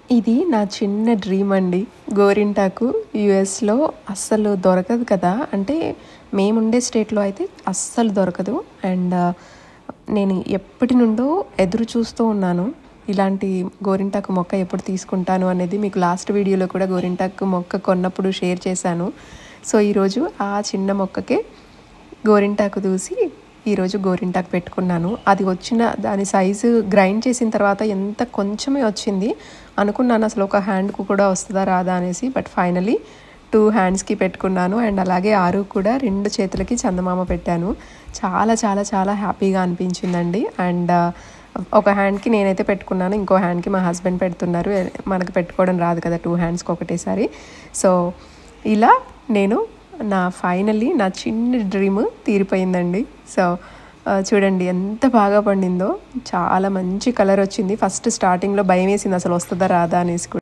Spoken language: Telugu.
ఇది నా చిన్న డ్రీమ్ అండి. గోరింటాకు యూఎస్‌లో అస్సలు దొరకదు కదా! అంటే మేముండే స్టేట్‌లో అయితే అస్సలు దొరకదు. అండ్ నేను ఎప్పటి నుండో ఎదురు చూస్తూ ఉన్నాను. ఇలాంటి గోరింటాకు మొక్క ఎప్పుడు తీసుకుంటాను అనేది మీకు లాస్ట్ వీడియోలో కూడా గోరింటాకు మొక్క కొన్నప్పుడు షేర్ చేశాను. సో, ఈరోజు ఆ చిన్న మొక్కకే గోరింటాకు దూసి ఈరోజు గోరింటాకు పెట్టుకున్నాను. అది వచ్చిన దాని సైజు గ్రైండ్ చేసిన తర్వాత ఎంత కొంచెమే వచ్చింది. అనుకున్నాను అసలు ఒక హ్యాండ్‌కు కూడా వస్తుందా రాదా అనేసి. బట్ ఫైనలీ 2 హ్యాండ్స్‌కి పెట్టుకున్నాను. అండ్ అలాగే 6 కూడా 2 చేతులకి చందమామ పెట్టాను. చాలా చాలా చాలా హ్యాపీగా అనిపించిందండి. అండ్ ఒక హ్యాండ్‌కి నేనైతే పెట్టుకున్నాను. ఇంకో హ్యాండ్‌కి మా హస్బెండ్ పెడుతున్నారు. మనకు పెట్టుకోవడం రాదు కదా 2 హ్యాండ్స్‌కి ఒకటేసారి. సో, ఇలా నేను ఫైనల్లీ నా చిన్న డ్రీమ్ తీరిపోయిందండి. సో, చూడండి ఎంత బాగా పండిందో. చాలా మంచి కలర్ వచ్చింది. ఫస్ట్ స్టార్టింగ్‌లో భయమేసింది అసలు వస్తుందా రాదా అనేసి కూడా.